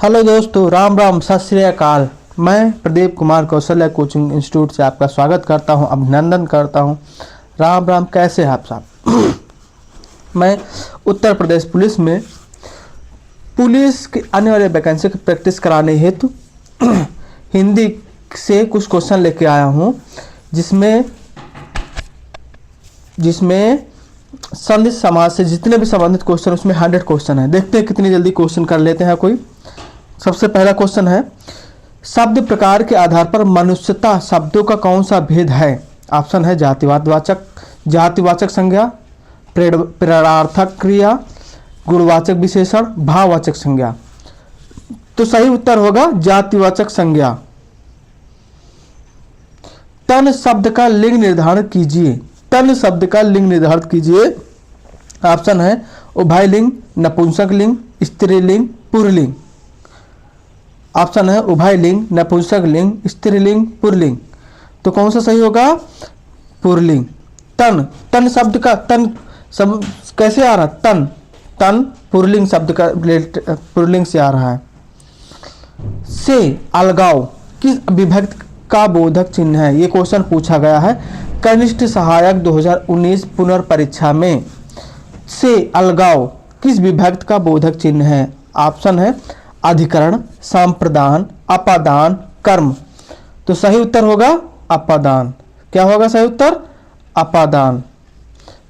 Hello दोस्तों, राम राम, सत श्री अकाल। मैं प्रदीप कुमार कौशल्या कोचिंग इंस्टीट्यूट से आपका स्वागत करता हूं, अभिनंदन करता हूं। राम राम, कैसे हैं आप साहब? मैं उत्तर प्रदेश पुलिस में पुलिस की आने वाले वैकेंसी की प्रैक्टिस कराने हेतु हिंदी से कुछ क्वेश्चन लेके आया हूं, जिसमें संधि समाज से जितने भी संबंधित क्वेश्चन, उसमें 100 क्वेश्चन है। देखते हैं कितनी जल्दी क्वेश्चन कर लेते हैं कोई। सबसे पहला क्वेश्चन है, शब्द प्रकार के आधार पर मनुष्यता शब्दों का कौन सा भेद है? ऑप्शन है जातिवाचक संज्ञा, प्रेरणार्थक क्रिया, गुणवाचक विशेषण, भाववाचक संज्ञा। तो सही उत्तर होगा जातिवाचक संज्ञा। तन शब्द का लिंग निर्धारण कीजिए। तन शब्द का लिंग निर्धारण कीजिए। ऑप्शन है उभयलिंग, नपुंसकलिंग, स्त्रीलिंग, पुल्लिंग। ऑप्शन है उभयलिंग, नपुंसकलिंग, स्त्रीलिंग, पुल्लिंग। तो कौन सा सही होगा? पुल्लिंग। तन शब्द का तन सब कैसे आ रहा है? तन पुल्लिंग शब्द का पुल्लिंग से आ रहा है। से अलगाव किस विभक्ति का बोधक चिन्ह है? ये क्वेश्चन पूछा गया है कनिष्ठ सहायक 2019 पुनर्परीक्षा में। से अलगाव किस विभक्ति का बोधक चिन्ह है? ऑप्शन है अधिकरण, संप्रदान, अपादान, कर्म। तो सही उत्तर होगा अपादान। क्या होगा सही उत्तर? अपादान।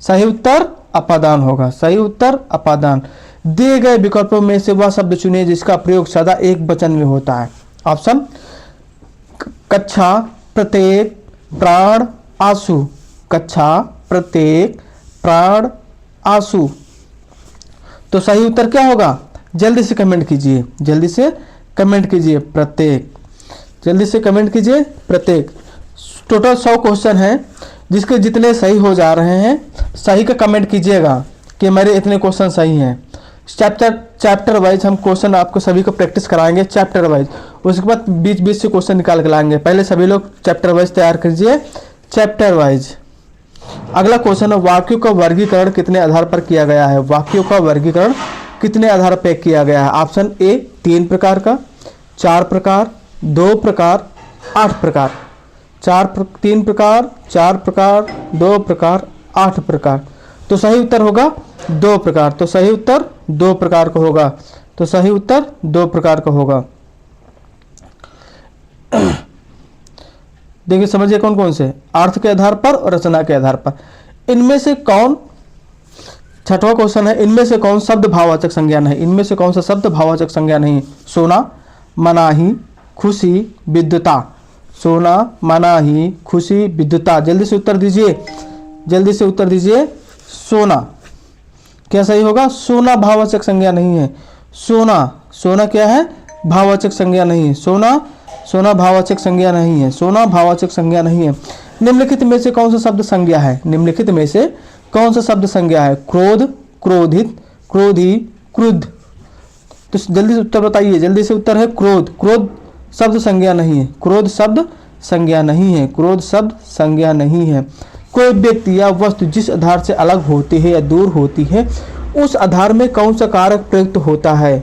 सही उत्तर अपादान होगा। सही उत्तर अपादान। दिए गए विकल्पों में से वह शब्द चुनिए जिसका प्रयोग सदा एक वचन में होता है। ऑप्शन कक्षा, प्रत्येक, प्राण, आंसू। कक्षा, प्रत्येक, प्राण, आंसू। तो सही उत्तर क्या होगा? जल्दी से कमेंट कीजिए, जल्दी से कमेंट कीजिए प्रत्येक। जल्दी से कमेंट कीजिए प्रत्येक। टोटल 100 क्वेश्चन हैं, जिसके जितने सही हो जा रहे हैं सही का कमेंट कीजिएगा कि मेरे इतने क्वेश्चन सही हैं। चैप्टर वाइज हम क्वेश्चन आपको सभी को प्रैक्टिस कराएंगे, चैप्टर वाइज। उसके बाद बीच से क्वेश्चन निकाल के लाएंगे। पहले सभी लोग चैप्टर वाइज तैयार कीजिए, चैप्टर वाइज। अगला क्वेश्चन है, वाक्यों का वर्गीकरण कितने आधार पर किया गया है? वाक्यों का वर्गीकरण कितने आधार पर किया गया है? ऑप्शन ए 3 प्रकार का, 4 प्रकार, 2 प्रकार, 8 प्रकार। 3 प्रकार, 4 प्रकार, 2 प्रकार, 8 प्रकार। तो सही उत्तर होगा 2 प्रकार। तो सही उत्तर 2 प्रकार का होगा। तो सही उत्तर 2 प्रकार का होगा। देखिए समझिए कौन कौन से, अर्थ के आधार पर और रचना के आधार पर। इनमें से कौन, छठवां क्वेश्चन है, इनमें से कौन शब्द भाववाचक संज्ञा नहीं? इनमें से कौन सा शब्द भाववाचक संज्ञा नहीं? सोना, मनाही, खुशी, विद्युता। सोना, मनाही, खुशी, विद्युता। जल्दी से उत्तर दीजिए, जल्दी से उत्तर दीजिए। सोना। क्या सही होगा? सोना भाववाचक संज्ञा नहीं है। सोना क्या है? भाववाचक संज्ञा नहीं है। सोना भाववाचक संज्ञा नहीं है। सोना भाववाचक संज्ञा नहीं है। निम्नलिखित में से कौन सा शब्द संज्ञा है? निम्नलिखित में से कौन सा शब्द संज्ञा है? क्रोध, क्रोधित, क्रोधी, क्रुद्ध। तो जल्दी से उत्तर बताइए। जल्दी से उत्तर है क्रोध। क्रोध शब्द संज्ञा नहीं है। क्रोध शब्द संज्ञा नहीं है। क्रोध शब्द संज्ञा नहीं है। कोई व्यक्ति या वस्तु जिस आधार से अलग होती है या दूर होती है, उस आधार में कौन सा कारक प्रयुक्त होता है?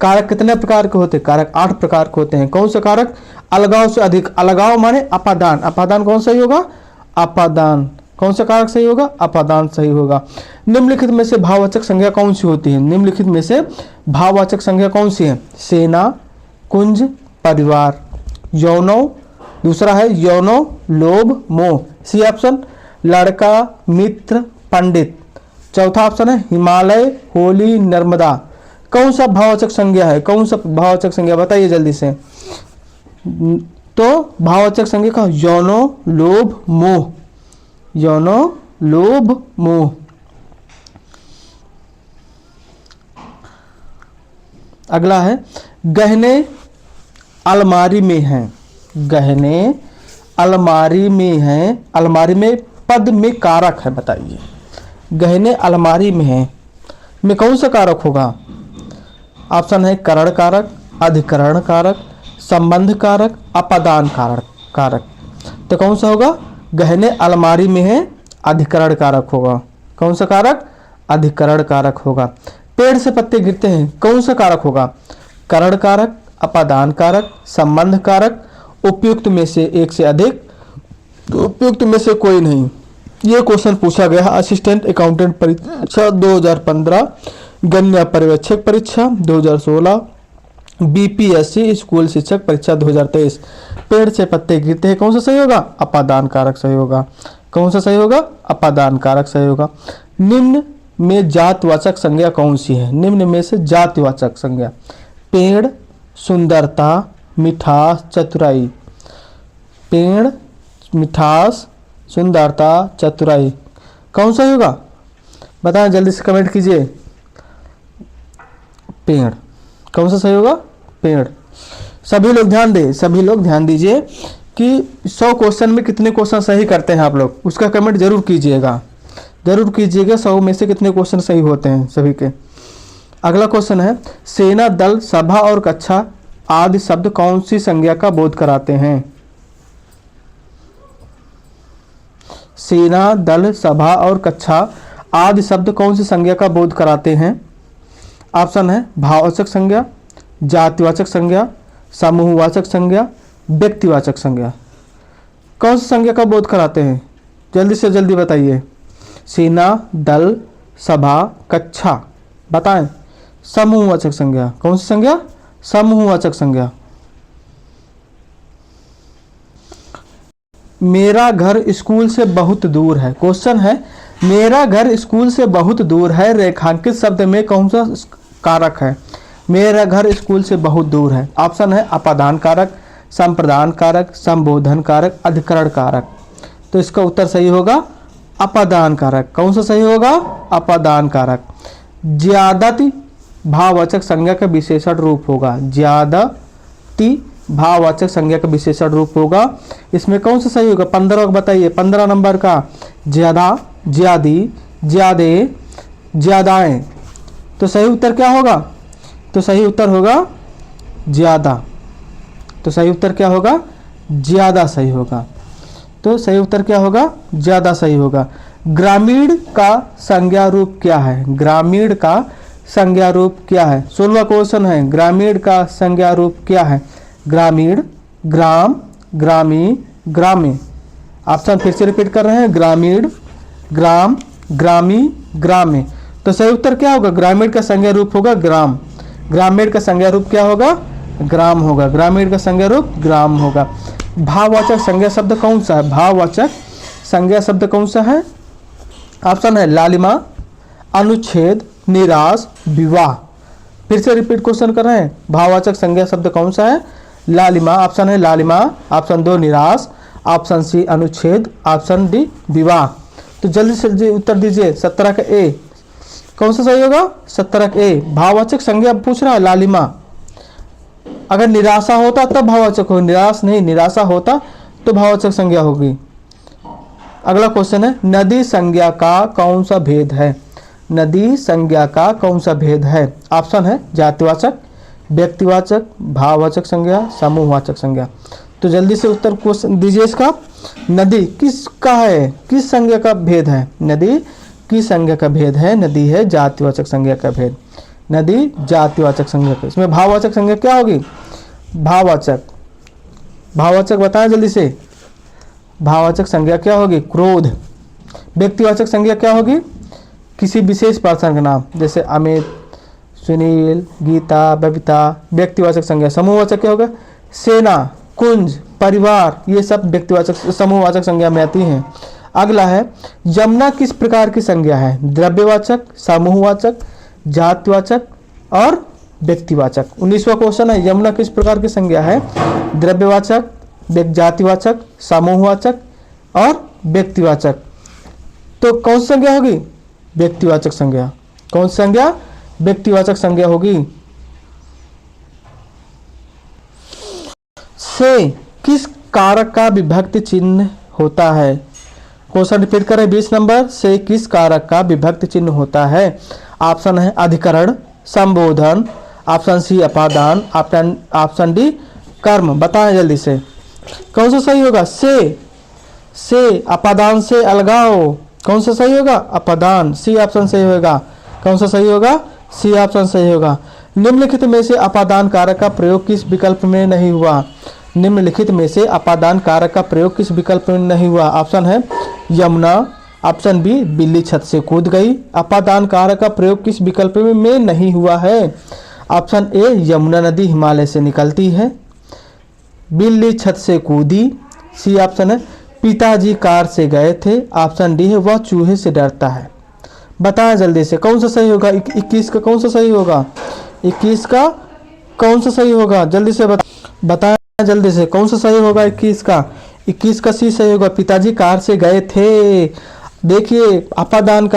कारक कितने प्रकार के होते हैं? कारक 8 प्रकार के होते हैं। कौन सा कारक? अलगाव से अधिक। अलगाव माने अपादान। अपादान कौन सही होगा? अपादान। कौन सा कारक सही होगा? अपादान सही होगा। निम्नलिखित में से भाववाचक संज्ञा कौन सी होती है? निम्नलिखित में से भाववाचक संज्ञा कौन सी है? सेना, कुंज, परिवार। यौनो, दूसरा है यौनो, लोभ, मोह। सी ऑप्शन लड़का, मित्र, पंडित। चौथा ऑप्शन है हिमालय, होली, नर्मदा। कौन सा भाववाचक संज्ञा है? कौन सा भाववाचक संज्ञा बताइए जल्दी से। तो भाववाचक संज्ञा का यौनो, लोभ, मोह। यौनो, लोभ, मोह। अगला है गहने अलमारी में हैं। गहने अलमारी में हैं। अलमारी में पद में कारक है, बताइए। गहने अलमारी में हैं में कौन सा कारक होगा? ऑप्शन है करण कारक, अधिकरण कारक, संबंध कारक, अपादान कारक। तो कौन सा होगा? गहने अलमारी में है, अधिकरण कारक होगा। कौन सा कारक? अधिकरण कारक होगा। पेड़ से पत्ते गिरते हैं, कौन सा कारक होगा? करण कारक, अपादान कारक, संबंध कारक, उपयुक्त में से एक से अधिक, उपयुक्त में से कोई नहीं। ये क्वेश्चन पूछा गया है असिस्टेंट अकाउंटेंट परीक्षा 2015, गन्ना पर्यवेक्षक परीक्षा 2016, बीपीएससी स्कूल शिक्षक परीक्षा 2023। पेड़ से पत्ते गिरते हैं, कौन सा सही होगा? अपादान कारक सही होगा। कौन सा सही होगा? अपादान कारक सही होगा। निम्न में जातिवाचक संज्ञा कौन सी है? निम्न में से जातिवाचक संज्ञा, पेड़, सुंदरता, मिठास, चतुराई। पेड़, मिठास, सुंदरता, चतुराई, कौन सा होगा? बताएं, जल्दी से कमेंट कीजिए। पेड़, कौन सा सही होगा? पेड़। सभी लोग ध्यान दें, सभी लोग ध्यान दीजिए कि 100 क्वेश्चन में कितने क्वेश्चन सही करते हैं आप लोग, उसका कमेंट जरूर कीजिएगा, जरूर कीजिएगा। 100 में से कितने क्वेश्चन सही होते हैं सभी के। अगला क्वेश्चन है, सेना, दल, सभा और कक्षा आदि शब्द कौन सी संज्ञा का बोध कराते हैं? सेना, दल, सभा और कक्षा आदि शब्द कौन सी संज्ञा का बोध कराते हैं? ऑप्शन है भाववाचक संज्ञा, जातिवाचक संज्ञा, समूहवाचक संज्ञा, व्यक्तिवाचक संज्ञा। कौन सी संज्ञा का बोध कराते हैं? जल्दी से जल्दी बताइए। सेना, दल, सभा, कक्षा, बताएं। समूहवाचक संज्ञा, कौन सी संज्ञा? समूहवाचक संज्ञा। मेरा घर स्कूल से बहुत दूर है। क्वेश्चन है, मेरा घर स्कूल से बहुत दूर है, रेखांकित शब्द में कौन सा कारक है? मेरा घर स्कूल से बहुत दूर है। ऑप्शन है अपादान कारक, संप्रदान कारक, संबोधन कारक, अधिकरण कारक। तो इसका उत्तर सही होगा अपादान कारक। कौन सा सही होगा? अपादान कारक। ज्यादति भाववाचक संज्ञा का विशेषण रूप होगा। ज्यादति भाववाचक संज्ञा का विशेषण रूप होगा। इसमें कौन सा सही होगा? 15 बताइए, 15 नंबर का। ज्यादा, ज्यादी, ज्यादे, ज्यादाएं। तो सही उत्तर क्या होगा? तो सही उत्तर होगा ज्यादा। तो सही उत्तर क्या होगा? ज्यादा सही होगा। तो सही उत्तर क्या होगा? ज्यादा सही होगा। ग्रामीण का संज्ञा रूप क्या है? ग्रामीण का संज्ञा रूप क्या है? 16वां क्वेश्चन है, ग्रामीण का संज्ञा रूप क्या है? ग्रामीण, ग्राम, ग्रामी, ग्रामे। ऑप्शन फिर से रिपीट कर रहे हैं, ग्रामीण, ग्राम, ग्रामी, ग्रामे। तो सही उत्तर क्या होगा? ग्रामीण का संज्ञा रूप होगा ग्राम। ग्रामीण का संज्ञा रूप क्या होगा? ग्राम होगा। ग्रामीण का संज्ञा रूप ग्राम होगा। भाववाचक संज्ञा शब्द कौन सा है? भाववाचक संज्ञा शब्द कौन सा है? ऑप्शन है लालिमा, अनुच्छेद, निराश, विवाह। फिर से रिपीट क्वेश्चन कर रहे हैं, भाववाचक संज्ञा शब्द कौन सा है? लालिमा। ऑप्शन है लालिमा, ऑप्शन 2 निराश, ऑप्शन सी अनुच्छेद, ऑप्शन डी विवाह। तो जल्दी से जल्दी उत्तर दीजिए। 17 का ए कौन सा सही होगा? 17 का ए। भाववाचक संज्ञा पूछ रहा है लालिमा। अगर निराशा होता तब भाववाचक हो, निराश नहीं, निराशा होता तो भाववाचक संज्ञा होगी। अगला क्वेश्चन है, नदी संज्ञा का कौन सा भेद है? नदी संज्ञा का कौन सा भेद है? ऑप्शन है जातिवाचक, व्यक्तिवाचक, भाववाचक संज्ञा, समूहवाचक संज्ञा। तो जल्दी से उत्तर क्वेश्चन दीजिए इसका। नदी किसका है? किस संज्ञा का भेद है? नदी किस संज्ञा का भेद है? नदी है जातिवाचक संज्ञा का भेद। नदी जातिवाचक संज्ञा का। इसमें भाववाचक संज्ञा क्या होगी? भाववाचक, भाववाचक बताएं जल्दी से। भाववाचक संज्ञा क्या होगी? क्रोध। व्यक्तिवाचक संज्ञा क्या होगी? किसी विशेष पर्सन का नाम, जैसे अमित, सुनील, गीता, बबीता। व्यक्तिवाचक संज्ञा। समूहवाचक क्या होगा? सेना, कुंज, परिवार। ये सब व्यक्तिवाचक समूहवाचक संज्ञा में आती हैं। अगला है, यमुना किस प्रकार की संज्ञा है? द्रव्यवाचक, समूहवाचक, जातिवाचक और व्यक्तिवाचक। 19वां क्वेश्चन है, यमुना किस प्रकार की संज्ञा है? द्रव्यवाचक, जातिवाचक, समूहवाचक और व्यक्तिवाचक। तो कौन सी संज्ञा होगी? व्यक्तिवाचक संज्ञा। कौन सी संज्ञा? व्यक्तिवाचक संज्ञा होगी। से किस कारक का विभक्ति चिन्ह होता है? क्वेश्चन रिपीट करें, 20 नंबर। से किस कारक का विभक्ति चिन्ह होता है? ऑप्शन है अधिकरण, संबोधन, ऑप्शन सी अपादान, ऑप्शन डी कर्म। बताएं जल्दी से कौन सा सही होगा? से अपादान से अलगाओ। कौन सा सही होगा? अपादान। सी ऑप्शन सही होगा। कौन सा सही होगा? सी ऑप्शन सही होगा। निम्नलिखित में से अपादान कारक का प्रयोग किस विकल्प में नहीं हुआ? निम्नलिखित में से अपादान कारक का प्रयोग किस विकल्प में नहीं हुआ? ऑप्शन है यमुना, ऑप्शन बी बिल्ली छत से कूद गई। अपादान कारक का प्रयोग किस विकल्प में नहीं हुआ है? ऑप्शन ए यमुना नदी हिमालय से निकलती है, बिल्ली छत से कूदी। सी ऑप्शन है पिताजी कार से गए थे। ऑप्शन डी है वह चूहे से डरता है। बताएं जल्दी से कौन सा सही होगा? 21 का कौन सा सही होगा? 21 का कौन सा सही होगा? जल्दी से बताएं जल्दी से कौन सा सही होगा? 21 का 21 का सी सही होगा, पिताजी कार से गए थे। देखिए अपादान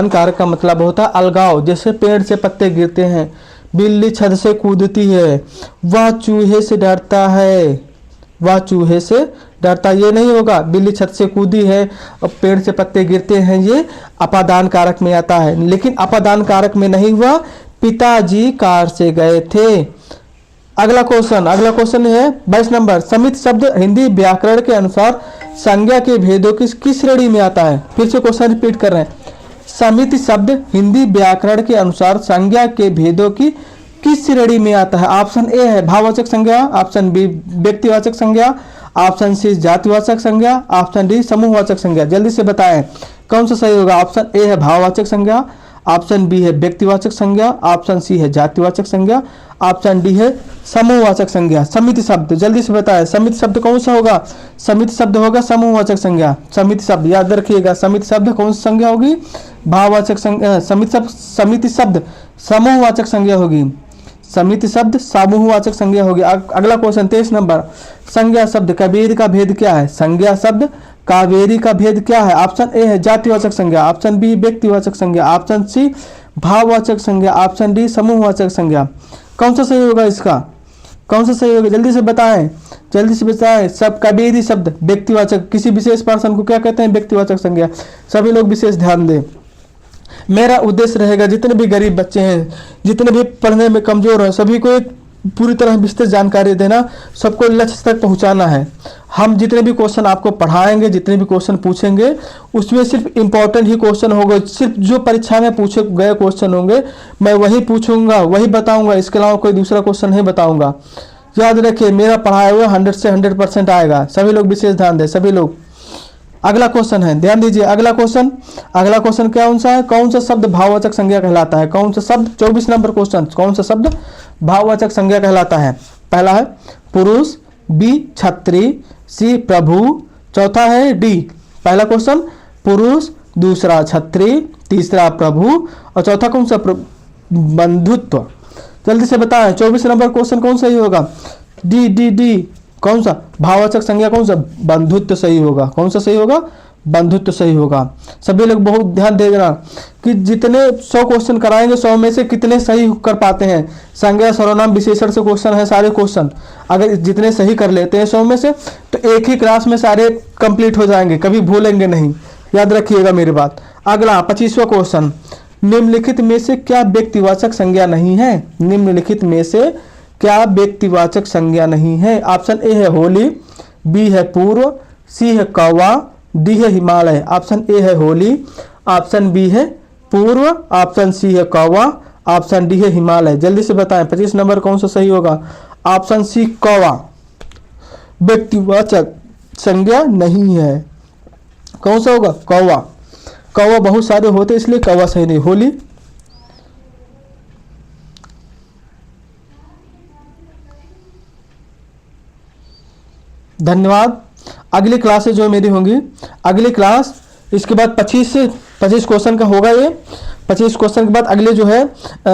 कारक का मतलब होता है अलगाव, जैसे पेड़ से पत्ते गिरते हैं। बिल्ली छत से कूदती है, वह चूहे से डरता है। वह चूहे से डरता, ये नहीं होगा बिल्ली छत से कूदी है और पेड़ से पत्ते गिरते हैं, ये अपादान कारक में आता है। लेकिन अपादान कारक में नहीं हुआ, पिताजी कार से गए थे। अगला क्वेश्चन है 22 नंबर। समित शब्द हिंदी व्याकरण के अनुसार संज्ञा के भेदों की किस श्रेणी में आता है? फिर से क्वेश्चन रिपीट कर रहे हैं। समित शब्द हिंदी व्याकरण के अनुसार संज्ञा के भेदों की किस श्रेणी में आता है? ऑप्शन ए है भाववाचक संज्ञा, ऑप्शन बी व्यक्तिवाचक संज्ञा, ऑप्शन सी जातिवाचक संज्ञा, ऑप्शन डी समूहवाचक संज्ञा। जल्दी से बताएं कौन सा सही होगा? ऑप्शन ए है भाववाचक संज्ञा, ऑप्शन बी है व्यक्तिवाचक संज्ञा, ऑप्शन सी है जातिवाचक संज्ञा, ऑप्शन डी है समूहवाचक संज्ञा। समिति शब्द जल्दी से बताएं, समिति शब्द कौन सा होगा? समिति शब्द होगा समूहवाचक संज्ञा। समिति शब्द याद रखिएगा, समिति शब्द कौन सी संज्ञा होगी? भाववाचक संज्ञा। समिति शब्द समूहवाचक संज्ञा होगी। समिति शब्द समूहवाचक संज्ञा होगी। अगला क्वेश्चन 23 नंबर। संज्ञा शब्द कावेरी का भेद क्या है? संज्ञा शब्द कावेरी का भेद क्या है? ऑप्शन ए है जातिवाचक संज्ञा, ऑप्शन बी व्यक्तिवाचक संज्ञा, ऑप्शन सी भाववाचक संज्ञा, ऑप्शन डी समूहवाचक संज्ञा। कौन सा सही होगा इसका? कौन सा सही होगा? जल्दी से बताएं। सब कावेरी शब्द व्यक्तिवाचक, किसी विशेष पर्सन को क्या कहते हैं? व्यक्तिवाचक संज्ञा। सभी लोग विशेष ध्यान दें। मेरा उद्देश्य रहेगा जितने भी गरीब बच्चे हैं, जितने भी पढ़ने में कमजोर हैं, सभी को एक पूरी तरह विस्तृत जानकारी देना, सबको लक्ष्य तक पहुंचाना है। हम जितने भी क्वेश्चन आपको पढ़ाएंगे, जितने भी क्वेश्चन पूछेंगे, उसमें सिर्फ इंपॉर्टेंट ही क्वेश्चन होंगे। सिर्फ जो परीक्षा में पूछे गए क्वेश्चन होंगे मैं वही पूछूंगा, वही बताऊंगा। इसके अलावा कोई दूसरा क्वेश्चन नहीं बताऊंगा। याद रखिए मेरा पढ़ाया हुआ 100 से 100% आएगा। सभी लोग विशेष ध्यान दें, सभी लोग। अगला क्वेश्चन है, ध्यान दीजिए। अगला क्वेश्चन कौन सा है? कौन सा शब्द भाववाचक संज्ञा कहलाता है? कौन सा शब्द? 24 नंबर क्वेश्चन। कौन सा शब्द भाववाचक संज्ञा कहलाता है? पहला है पुरुष, बी छत्री, सी प्रभु, चौथा है डी। पहला क्वेश्चन पुरुष, दूसरा छत्री, तीसरा प्रभु और चौथा कौन सा? बंधुत्व। जल्दी से बताएं 24 नंबर क्वेश्चन कौन सही होगा? डी। कौन सा? भाववाचक संज्ञा कौन सा? बंधुत्व सही होगा। कौन सा सही होगा? बंधुत्व सही होगा। सभी लोग बहुत ध्यान देना कि जितने 100 क्वेश्चन कराएंगे 100 में से कितने सही कर पाते हैं। संज्ञा सर्वनाम विशेषण से क्वेश्चन है सारे क्वेश्चन, अगर जितने सही कर लेते हैं 100 में से तो एक ही क्लास में सारे कंप्लीट हो जाएंगे, कभी भूलेंगे नहीं। याद रखिएगा मेरी बात। अगला 25वां क्वेश्चन। निम्नलिखित में से क्या व्यक्तिवाचक संज्ञा नहीं है? निम्नलिखित में से क्या व्यक्तिवाचक संज्ञा नहीं है? ऑप्शन ए है होली, बी है पूर्व, सी है कौवा, डी है हिमालय। ऑप्शन ए है होली, ऑप्शन बी है पूर्व, ऑप्शन सी है कौवा, ऑप्शन डी है हिमालय। जल्दी से बताएं 25 नंबर कौन सा सही होगा? ऑप्शन सी कौवा व्यक्तिवाचक संज्ञा नहीं है। कौन सा होगा? कौवा। कौवा बहुत सारे होते इसलिए कौवा सही नहीं। होली। धन्यवाद। अगली क्लासें जो मेरी होंगी, अगली क्लास इसके बाद 25 क्वेश्चन का होगा। ये 25 क्वेश्चन के बाद अगले जो है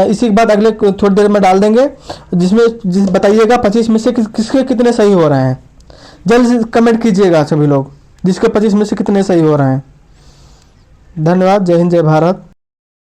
इसी के बाद अगले थोड़ी देर में डाल देंगे, जिसमें बताइएगा 25 में से किसके कितने सही हो रहे हैं। जल्द से कमेंट कीजिएगा सभी लोग जिसके 25 में से कितने सही हो रहे हैं। धन्यवाद। जय हिंद, जय भारत।